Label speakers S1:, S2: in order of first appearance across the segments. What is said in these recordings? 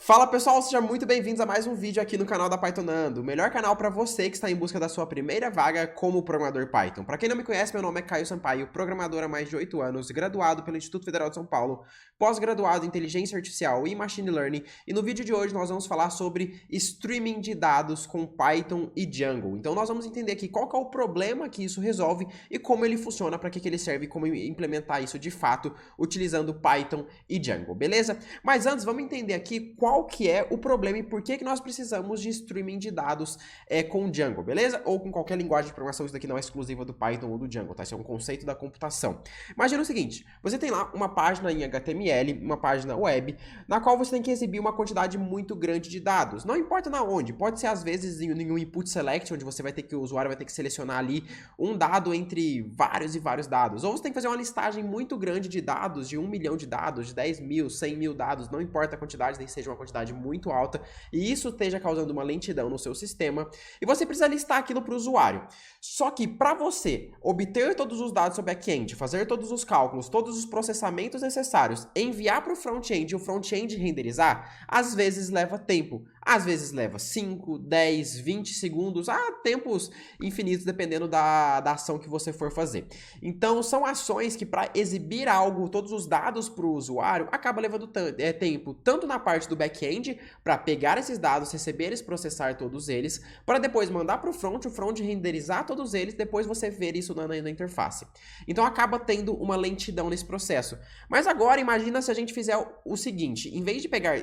S1: Fala pessoal, sejam muito bem-vindos a mais um vídeo aqui no canal da Pythonando, o melhor canal para você que está em busca da sua primeira vaga como programador Python. Para quem não me conhece, meu nome é Caio Sampaio, programador há mais de 8 anos, graduado pelo Instituto Federal de São Paulo, pós-graduado em Inteligência Artificial e Machine Learning, e no vídeo de hoje nós vamos falar sobre streaming de dados com Python e Django. Então nós vamos entender aqui qual que é o problema que isso resolve e como ele funciona, para que ele serve e como implementar isso de fato utilizando Python e Django, beleza? Mas antes, vamos entender aqui qual que é o problema e por que nós precisamos de streaming de dados com Django, beleza? Ou com qualquer linguagem de programação, isso daqui não é exclusiva do Python ou do Django, tá? Isso é um conceito da computação. Imagina o seguinte, você tem lá uma página em HTML, uma página web, na qual você tem que exibir uma quantidade muito grande de dados. Não importa na onde, pode ser às vezes em um input select, onde você vai ter que, o usuário vai ter que selecionar ali um dado entre vários e vários dados. Ou você tem que fazer uma listagem muito grande de dados, de 1 milhão de dados, de 10 mil, 100 mil dados, não importa a quantidade, nem seja uma quantidade muito alta, e isso esteja causando uma lentidão no seu sistema, e você precisa listar aquilo para o usuário. Só que para você obter todos os dados sobre back-end, fazer todos os cálculos, todos os processamentos necessários, enviar para o front-end e o front-end renderizar, às vezes leva tempo. Às vezes leva 5, 10, 20 segundos, tempos infinitos, dependendo da ação que você for fazer. Então, são ações que, para exibir algo, todos os dados para o usuário, acaba levando tempo, tanto na parte do back-end, para pegar esses dados, receber eles, processar todos eles, para depois mandar para o front renderizar todos eles, depois você ver isso na interface. Então, acaba tendo uma lentidão nesse processo. Mas agora, imagina se a gente fizer o seguinte, em vez de pegar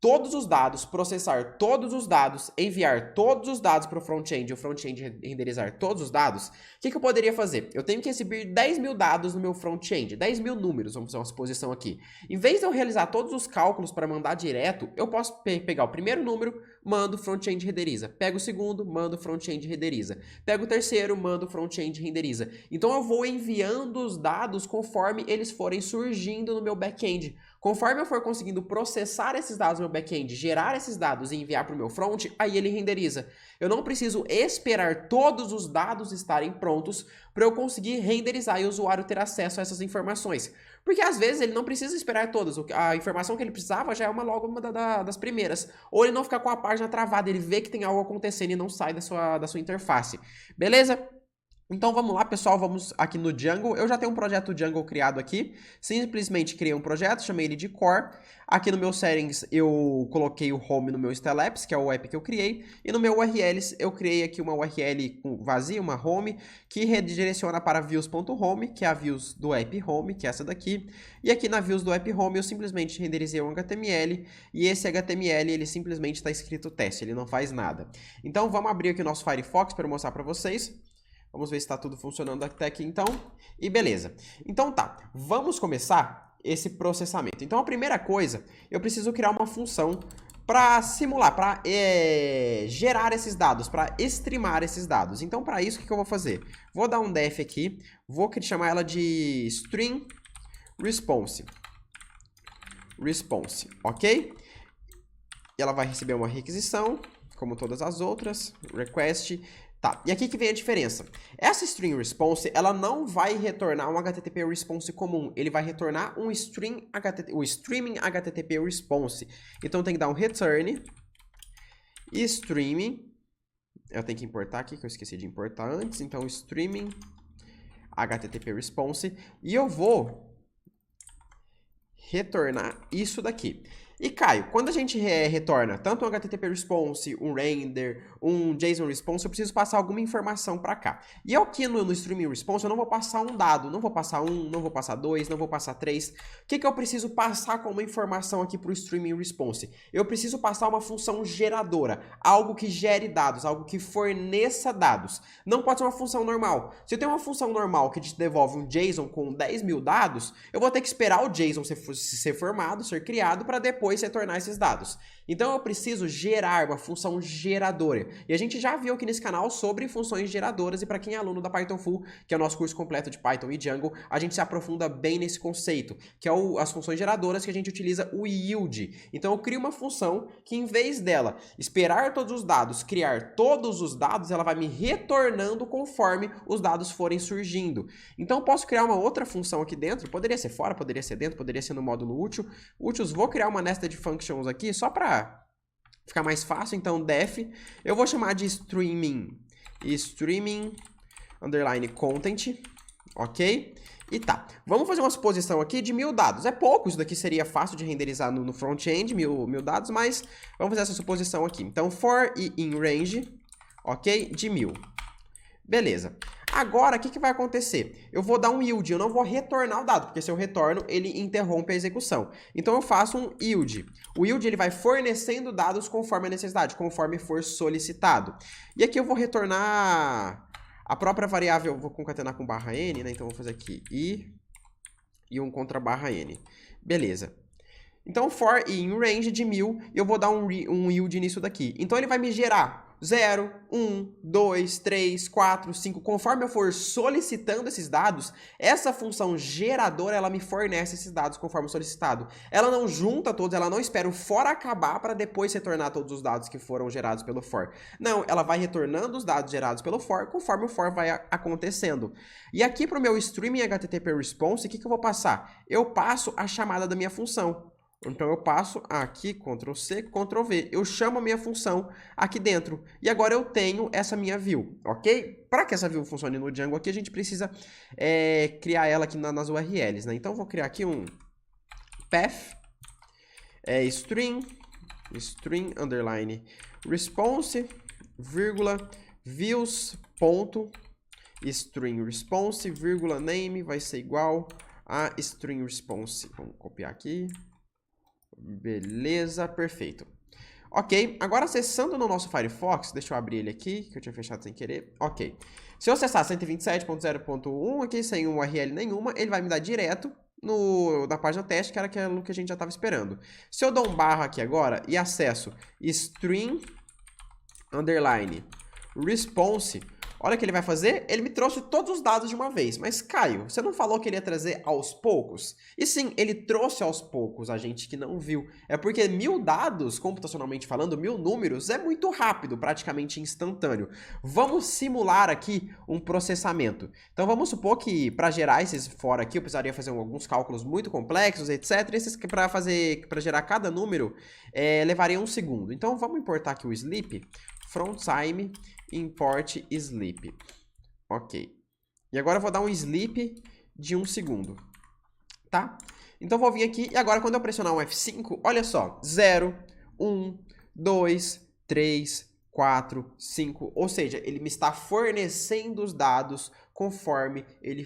S1: todos os dados, processar todos os dados, enviar todos os dados para o front-end e o front-end renderizar todos os dados, o que eu poderia fazer? Eu tenho que exibir 10 mil dados no meu front-end, 10 mil números, vamos fazer uma suposição aqui. Em vez de eu realizar todos os cálculos para mandar direto, eu posso pegar o primeiro número, mando o front-end renderiza. Pego o segundo, mando o front-end renderiza. Pego o terceiro, mando o front-end renderiza. Então eu vou enviando os dados conforme eles forem surgindo no meu back-end. Conforme eu for conseguindo processar esses dados no meu back-end, gerar esses dados e enviar para o meu front, aí ele renderiza. Eu não preciso esperar todos os dados estarem prontos para eu conseguir renderizar e o usuário ter acesso a essas informações. Porque às vezes ele não precisa esperar todas. A informação que ele precisava já é logo uma das primeiras. Ou ele não fica com a página travada, ele vê que tem algo acontecendo e não sai da sua interface. Beleza? Então vamos lá, pessoal, vamos aqui no Django. Eu já tenho um projeto Django criado aqui. Simplesmente criei um projeto, chamei ele de Core. Aqui no meu settings eu coloquei o home no meu Stylabs, que é o app que eu criei. E no meu URLs eu criei aqui uma URL vazia, uma home, que redireciona para views.home, que é a views do app home, que é essa daqui. E aqui na views do app home eu simplesmente renderizei um HTML. E esse HTML ele simplesmente está escrito teste, ele não faz nada. Então vamos abrir aqui o nosso Firefox para mostrar para vocês. Vamos ver se está tudo funcionando até aqui então. E beleza. Então tá, vamos começar esse processamento. Então a primeira coisa, eu preciso criar uma função para simular, para gerar esses dados, para streamar esses dados. Então para isso, o que eu vou fazer? Vou dar um def aqui, vou chamar ela de string response. Response, ok? E ela vai receber uma requisição, como todas as outras, request. Tá, e aqui que vem a diferença. Essa string response, ela não vai retornar um HTTP response comum, ele vai retornar um streaming HTTP response. Então tem que dar um return streaming. Eu tenho que importar aqui, que eu esqueci de importar antes. Então streaming HTTP response. E eu vou retornar isso daqui. E Caio, quando a gente retorna tanto um HTTP response, um render, um JSON response, eu preciso passar alguma informação para cá. E aqui no streaming response eu não vou passar um dado, não vou passar um, não vou passar dois, não vou passar três. O que eu preciso passar como informação aqui para o streaming response? Eu preciso passar uma função geradora, algo que gere dados, algo que forneça dados. Não pode ser uma função normal. Se eu tenho uma função normal que te devolve um JSON com 10 mil dados, eu vou ter que esperar o JSON ser formado, ser criado, para depois retornar esses dados. Então eu preciso gerar uma função geradora. E a gente já viu aqui nesse canal sobre funções geradoras, e para quem é aluno da Python Full, que é o nosso curso completo de Python e Django, a gente se aprofunda bem nesse conceito, que é as funções geradoras que a gente utiliza o yield. Então eu crio uma função que, em vez dela esperar todos os dados, criar todos os dados, ela vai me retornando conforme os dados forem surgindo. Então eu posso criar uma outra função aqui dentro, poderia ser fora, poderia ser dentro, poderia ser no módulo útil. Úteis, vou criar uma nested functions aqui, só para ficar mais fácil. Então, def, eu vou chamar de streaming underline content, ok? E tá, vamos fazer uma suposição aqui de 1000 dados. É pouco, isso daqui seria fácil de renderizar no front-end, 1000 dados, mas vamos fazer essa suposição aqui. Então, for e in range, ok? De 1000. Beleza. Agora, o que vai acontecer? Eu vou dar um yield, eu não vou retornar o dado, porque se eu retorno, ele interrompe a execução. Então, eu faço um yield. O yield ele vai fornecendo dados conforme a necessidade, conforme for solicitado. E aqui eu vou retornar a própria variável, eu vou concatenar com barra n, né? Então, eu vou fazer aqui e um contra barra n. Beleza. Então, for in range de 1000, eu vou dar um yield nisso daqui. Então, ele vai me gerar 0, 1, 2, 3, 4, 5. Conforme eu for solicitando esses dados, essa função geradora, ela me fornece esses dados conforme solicitado. Ela não junta todos, ela não espera o for acabar para depois retornar todos os dados que foram gerados pelo for. Não, ela vai retornando os dados gerados pelo for conforme o for vai acontecendo. E aqui para o meu streaming HTTP response, o que eu vou passar? Eu passo a chamada da minha função. Então, eu passo aqui, Ctrl+C, Ctrl+V. Eu chamo a minha função aqui dentro. E agora eu tenho essa minha view, ok? Para que essa view funcione no Django aqui, a gente precisa criar ela aqui nas URLs, né? Então, eu vou criar aqui um path, string underline response, vírgula, views, ponto, string response, vírgula, name, vai ser igual a string response. Vamos copiar aqui. Beleza, perfeito. Ok, agora acessando no nosso Firefox, deixa eu abrir ele aqui, que eu tinha fechado sem querer. Ok, se eu acessar 127.0.1 aqui, sem URL nenhuma, ele vai me dar direto na página teste, que era aquilo que a gente já estava esperando. Se eu dou um barra aqui agora e acesso string underline response, olha o que ele vai fazer, ele me trouxe todos os dados de uma vez. Mas, Caio, você não falou que ele ia trazer aos poucos? E sim, ele trouxe aos poucos, a gente que não viu. É porque 1000 dados, computacionalmente falando, 1000 números, é muito rápido, praticamente instantâneo. Vamos simular aqui um processamento. Então, vamos supor que para gerar esses for aqui, eu precisaria fazer alguns cálculos muito complexos, etc. Esses para gerar cada número, levaria 1 segundo. Então, vamos importar aqui o sleep, from time, import sleep. Ok. E agora eu vou dar um sleep de 1 segundo. Tá? Então eu vou vir aqui e agora quando eu pressionar um F5, olha só. 0, 1, 2, 3, 4, 5. Ou seja, ele me está fornecendo os dados conforme ele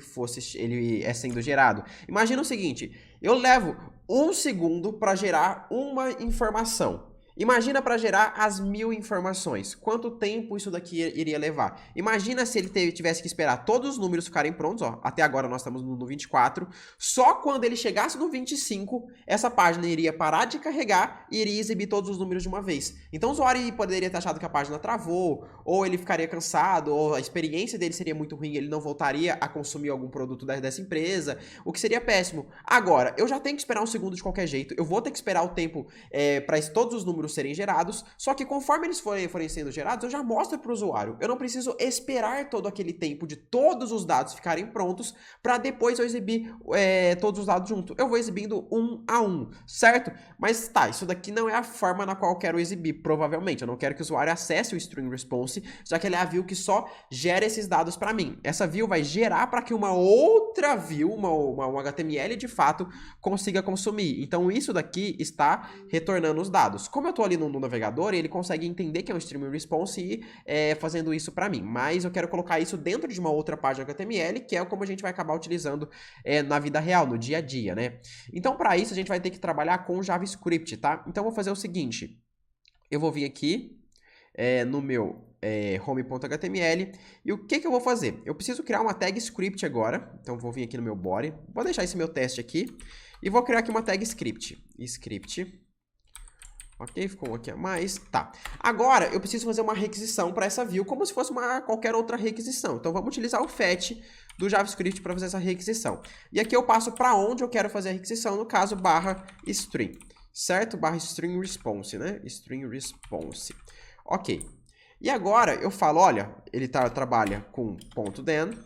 S1: é sendo gerado. Imagina o seguinte, eu levo 1 segundo para gerar uma informação. Imagina para gerar as 1000 informações. Quanto tempo isso daqui iria levar? Imagina se ele tivesse que esperar todos os números ficarem prontos. Ó, até agora nós estamos no 24. Só quando ele chegasse no 25, essa página iria parar de carregar e iria exibir todos os números de uma vez. Então o usuário poderia ter achado que a página travou, ou ele ficaria cansado, ou a experiência dele seria muito ruim, ele não voltaria a consumir algum produto dessa empresa, o que seria péssimo. Agora, eu já tenho que esperar 1 segundo de qualquer jeito. Eu vou ter que esperar o tempo para todos os números serem gerados, só que conforme eles forem sendo gerados, eu já mostro para o usuário. Eu não preciso esperar todo aquele tempo de todos os dados ficarem prontos para depois eu exibir todos os dados junto. Eu vou exibindo 1 a 1, certo? Mas tá, isso daqui não é a forma na qual eu quero exibir, provavelmente. Eu não quero que o usuário acesse o string response, já que ele é a view que só gera esses dados para mim. Essa view vai gerar para que uma outra view, um HTML de fato, consiga consumir. Então isso daqui está retornando os dados. Como eu estou ali no navegador, ele consegue entender que é um streaming response e fazendo isso para mim. Mas eu quero colocar isso dentro de uma outra página HTML, que é como a gente vai acabar utilizando na vida real, no dia a dia, né? Então, para isso, a gente vai ter que trabalhar com JavaScript, tá? Então, eu vou fazer o seguinte. Eu vou vir aqui no meu home.html e o que eu vou fazer? Eu preciso criar uma tag script agora. Então, eu vou vir aqui no meu body. Vou deixar esse meu teste aqui. E vou criar aqui uma tag script. Ok, ficou um aqui a mais. Tá. Agora, eu preciso fazer uma requisição para essa view, como se fosse qualquer outra requisição. Então, vamos utilizar o fetch do JavaScript para fazer essa requisição. E aqui eu passo para onde eu quero fazer a requisição, no caso, /string. Certo? /string response, né? String response. Ok. E agora, eu falo, olha, ele trabalha com .then.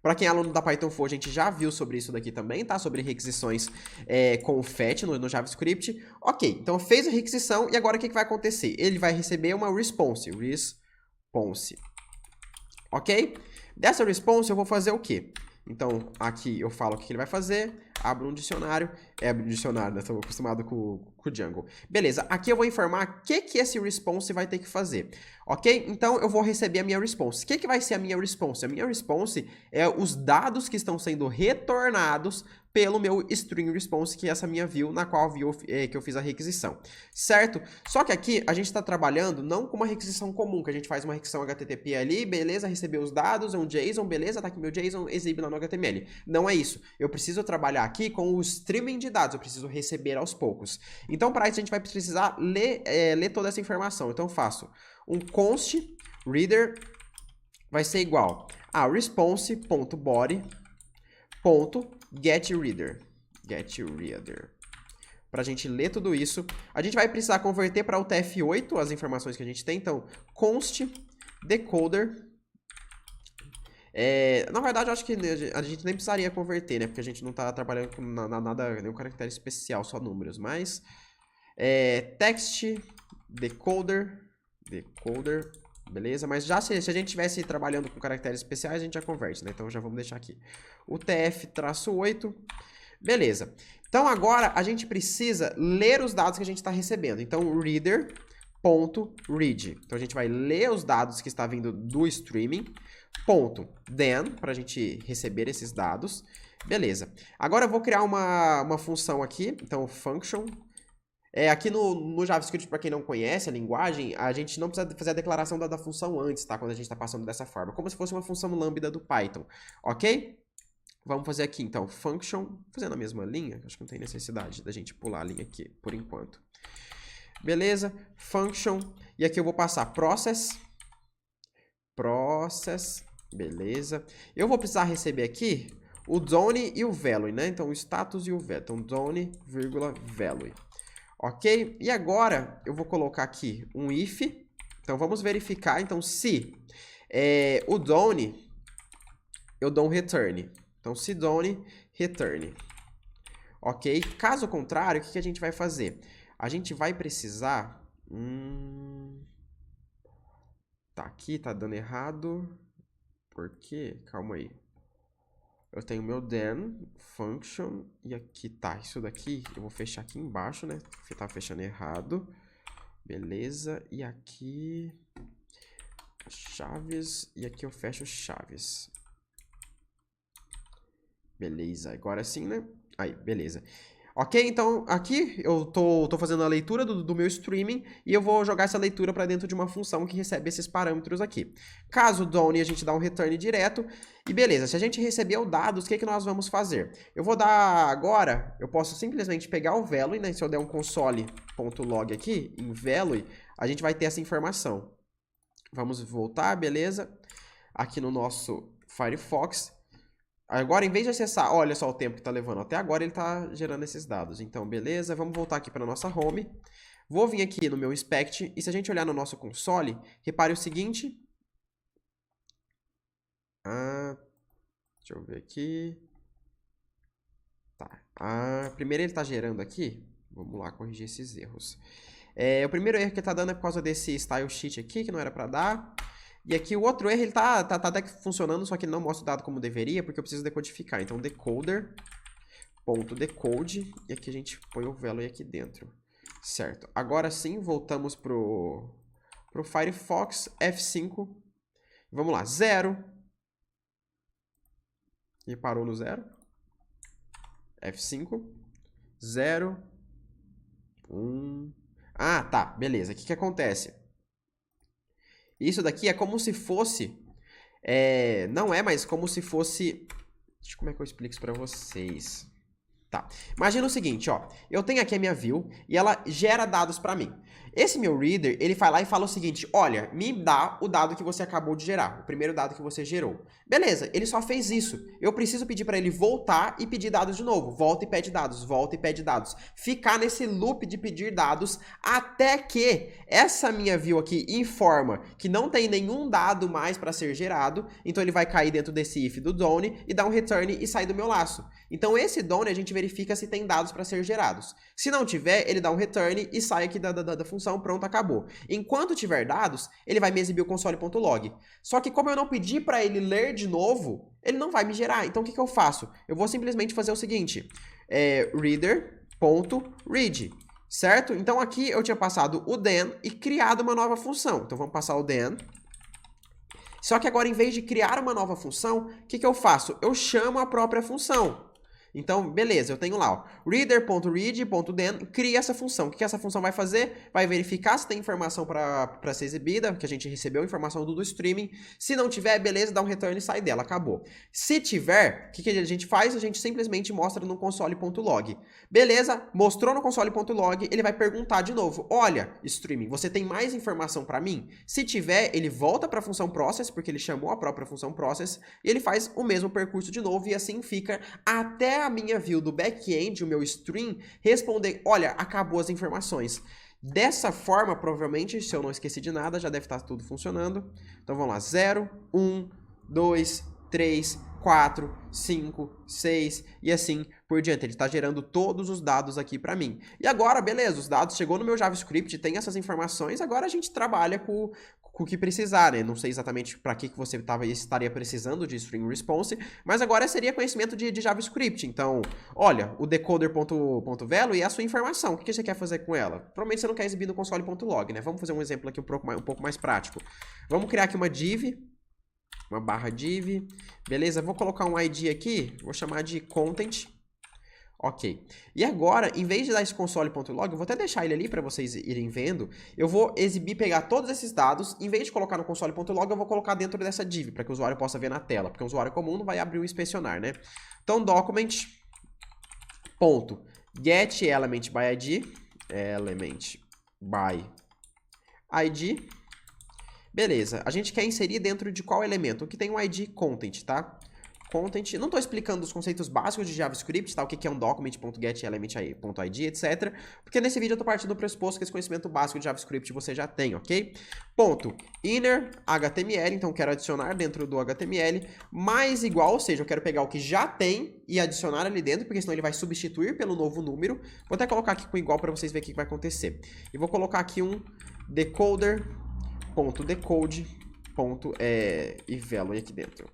S1: Para quem é aluno da Python 4, a gente já viu sobre isso daqui também, tá? Sobre requisições com o FET no JavaScript. Ok, então fez a requisição e agora o que vai acontecer? Ele vai receber uma response. Ok? Dessa response eu vou fazer o quê? Então, aqui eu falo o que ele vai fazer, abro um dicionário, abre um dicionário, né? Estou acostumado com o Django. Beleza, aqui eu vou informar o que esse response vai ter que fazer, ok? Então, eu vou receber a minha response. O que vai ser a minha response? A minha response é os dados que estão sendo retornados pelo meu string response, que é essa minha view, na qual que eu fiz a requisição, certo? Só que aqui a gente está trabalhando não com uma requisição comum, que a gente faz uma requisição HTTP ali, beleza, recebeu os dados, é um JSON, beleza, tá aqui meu JSON, exibe lá no HTML. Não é isso. Eu preciso trabalhar aqui com o streaming de dados, eu preciso receber aos poucos. Então, para isso, a gente vai precisar ler toda essa informação. Então, eu faço um const reader vai ser igual a response.body.getReader. Para a gente ler tudo isso, a gente vai precisar converter para o UTF-8 as informações que a gente tem. Então, const decoder. Na verdade, eu acho que a gente nem precisaria converter, né? Porque a gente não está trabalhando com nada, nenhum caractere especial, só números. Mas, text decoder, beleza? Mas já se a gente estivesse trabalhando com caracteres especiais, a gente já converte, né? Então, já vamos deixar aqui. O TF-8, beleza. Então, agora, a gente precisa ler os dados que a gente está recebendo. Então, reader.read. Então, a gente vai ler os dados que está vindo do streaming. .then, para a gente receber esses dados. Beleza. Agora, eu vou criar uma função aqui. Então, function. Aqui no JavaScript, para quem não conhece a linguagem, a gente não precisa fazer a declaração da função antes, tá? Quando a gente está passando dessa forma. Como se fosse uma função lambda do Python. Ok? Vamos fazer aqui, então, function, fazendo a mesma linha, acho que não tem necessidade da gente pular a linha aqui, por enquanto. Beleza, function, e aqui eu vou passar process, beleza. Eu vou precisar receber aqui o Zone e o Value, né? Então, o status e o Value. Então, Zone, Value. Ok? E agora, eu vou colocar aqui um if. Então, vamos verificar. Então, se o Zone, eu dou um return. Então, se Zone, return. Ok? Caso contrário, o que a gente vai fazer? A gente vai precisar... Tá, aqui tá dando errado. Por quê? Calma aí. Eu tenho meu then, function, e aqui tá. Isso daqui, eu vou fechar aqui embaixo, né? Tá fechando errado. Beleza. E aqui... chaves. E aqui eu fecho chaves. Beleza, agora sim, né? Aí, beleza. Ok, então aqui eu tô fazendo a leitura do meu streaming e eu vou jogar essa leitura para dentro de uma função que recebe esses parâmetros aqui. Caso done, a gente dá um return direto e beleza. Se a gente receber os dados, o que nós vamos fazer? Eu vou dar agora, eu posso simplesmente pegar o value, né? Se eu der um console.log aqui, em value, a gente vai ter essa informação. Vamos voltar, beleza? Aqui no nosso Firefox. Agora, em vez de acessar, olha só o tempo que está levando. Até agora ele está gerando esses dados. Então, beleza. Vamos voltar aqui para a nossa home. Vou vir aqui no meu inspect. E se a gente olhar no nosso console, repare o seguinte. Deixa eu ver aqui. Tá. Primeiro ele está gerando aqui. Vamos lá corrigir esses erros. O primeiro erro que ele está dando é por causa desse style sheet aqui, que não era para dar. E aqui o outro erro, ele tá até que funcionando, só que ele não mostra o dado como deveria, porque eu preciso decodificar. Então, decoder.decode, e aqui a gente põe o value aqui dentro. Certo. Agora sim, voltamos pro Firefox, F5. Vamos lá, 0. E parou no 0. F5. 0. 1. Tá, beleza. O que acontece? Isso daqui é como se fosse... não é, mas como se fosse... Como é que eu explico isso pra vocês? Tá. Imagina o seguinte, ó. Eu tenho aqui a minha view e ela gera dados para mim. Esse meu reader, ele vai lá e fala o seguinte, olha, me dá o dado que você acabou de gerar, o primeiro dado que você gerou. Beleza, ele só fez isso. Eu preciso pedir para ele voltar e pedir dados de novo. Volta e pede dados, volta e pede dados. Ficar nesse loop de pedir dados até que essa minha view aqui informa que não tem nenhum dado mais para ser gerado, então ele vai cair dentro desse if do done e dar um return e sair do meu laço. Então esse done a gente verifica se tem dados para ser gerados. Se não tiver, ele dá um return e sai aqui da função, pronto, acabou. Enquanto tiver dados, ele vai me exibir o console.log. Só que como eu não pedi para ele ler de novo, ele não vai me gerar. Então o que eu faço? Eu vou simplesmente fazer o seguinte, reader.read, certo? Então aqui eu tinha passado o then e criado uma nova função. Então vamos passar o then. Só que agora, em vez de criar uma nova função, o que eu faço? Eu chamo a própria função. Então, beleza, eu tenho lá, ó, reader.read.then, cria essa função. O que essa função vai fazer? Vai verificar se tem informação para ser exibida, que a gente recebeu informação do streaming. Se não tiver, beleza, dá um return e sai dela, acabou. Se tiver, o que a gente faz? A gente simplesmente mostra no console.log. Beleza, mostrou no console.log, ele vai perguntar de novo, olha, streaming, você tem mais informação para mim? Se tiver, ele volta para a função process, porque ele chamou a própria função process, e ele faz o mesmo percurso de novo, e assim fica até a minha view do back-end, o meu stream, responder, olha, acabou as informações. Dessa forma, provavelmente, se eu não esqueci de nada, já deve estar tudo funcionando. Então vamos lá, 0, 1, 2, 3, 4, 5, 6 e assim por diante. Ele está gerando todos os dados aqui para mim. E agora, beleza, os dados chegou no meu JavaScript, tem essas informações, agora a gente trabalha com o que precisar, né? Não sei exatamente para que você estaria precisando de string response, mas agora seria conhecimento de JavaScript. Então, olha, o decoder.value é a sua informação. O que você quer fazer com ela? Provavelmente você não quer exibir no console.log, né? Vamos fazer um exemplo aqui um pouco mais prático. Vamos criar aqui uma div, uma barra div, beleza? Vou colocar um ID aqui, vou chamar de content. Ok. E agora, em vez de dar esse console.log, eu vou até deixar ele ali para vocês irem vendo, eu vou pegar todos esses dados, em vez de colocar no console.log, eu vou colocar dentro dessa div, para que o usuário possa ver na tela, porque o usuário comum não vai abrir o inspecionar, né? Então, document.getElementById, element_by_id, beleza, a gente quer inserir dentro de qual elemento? O que tem um ID content, tá? Content, não estou explicando os conceitos básicos de JavaScript, tá? O que é um document.getElementById, etc. Porque nesse vídeo eu estou partindo do pressuposto que esse conhecimento básico de JavaScript você já tem, ok? Ponto. Inner HTML, então quero adicionar dentro do HTML, mais igual, ou seja, eu quero pegar o que já tem e adicionar ali dentro, porque senão ele vai substituir pelo novo número. Vou até colocar aqui com igual para vocês verem o que vai acontecer. E vou colocar aqui um decoder.decode.evalue aqui dentro.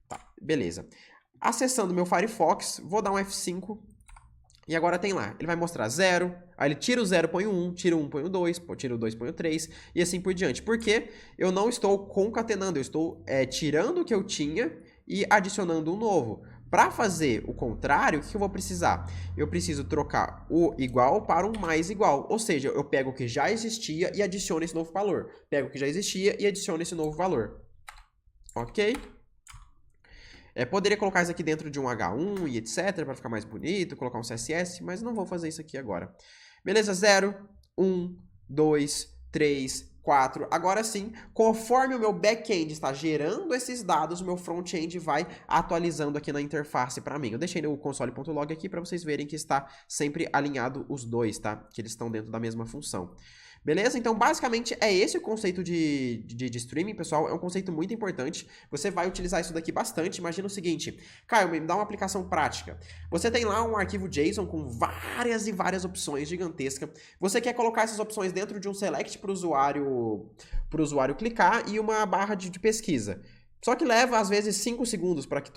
S1: Tá, beleza. Acessando meu Firefox, vou dar um F5 e agora tem lá, ele vai mostrar 0, aí ele tira o 0, põe o 1, tira o 1, põe o 2, tira o 2, põe o 3 e assim por diante. Porque eu não estou concatenando, eu estou tirando o que eu tinha e adicionando um novo. Para fazer o contrário, o que eu vou precisar? Eu preciso trocar o igual para um mais igual. Ou seja, eu pego o que já existia e adiciono esse novo valor. Pego o que já existia e adiciono esse novo valor. Ok? Poderia colocar isso aqui dentro de um H1 e etc, para ficar mais bonito, colocar um CSS, mas não vou fazer isso aqui agora. Beleza? 0, 1, 2, 3, 4. Agora sim, conforme o meu back-end está gerando esses dados, o meu front-end vai atualizando aqui na interface para mim. Eu deixei o console.log aqui para vocês verem que está sempre alinhado os dois, tá? Que eles estão dentro da mesma função. Beleza? Então, basicamente, é esse o conceito de streaming, pessoal. É um conceito muito importante. Você vai utilizar isso daqui bastante. Imagina o seguinte, Caio, me dá uma aplicação prática. Você tem lá um arquivo JSON com várias e várias opções gigantescas. Você quer colocar essas opções dentro de um select para o usuário clicar e uma barra de pesquisa. Só que leva, às vezes, 5 segundos para que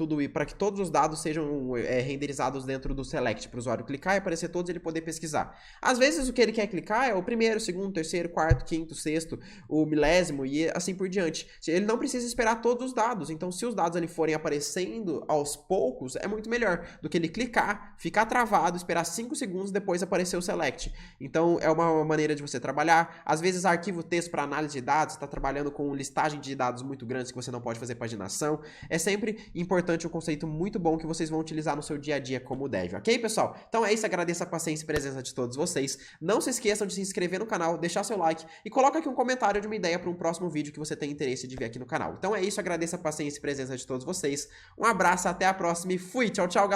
S1: todos os dados sejam renderizados dentro do select, para o usuário clicar e aparecer todos e ele poder pesquisar. Às vezes, o que ele quer clicar é o primeiro, segundo, terceiro, quarto, quinto, sexto, o milésimo e assim por diante. Ele não precisa esperar todos os dados. Então, se os dados ali forem aparecendo aos poucos, é muito melhor do que ele clicar, ficar travado, esperar 5 segundos e depois aparecer o select. Então, é uma maneira de você trabalhar. Às vezes, arquivo texto para análise de dados, está trabalhando com listagem de dados muito grandes que você não pode fazer paginação. É sempre importante um conceito muito bom que vocês vão utilizar no seu dia a dia como deve, ok, pessoal? Então é isso, agradeço a paciência e presença de todos vocês. Não se esqueçam de se inscrever no canal, deixar seu like e coloca aqui um comentário de uma ideia para um próximo vídeo que você tem interesse de ver aqui no canal. Então é isso, agradeço a paciência e presença de todos vocês. Um abraço, até a próxima e fui! Tchau, tchau, galera!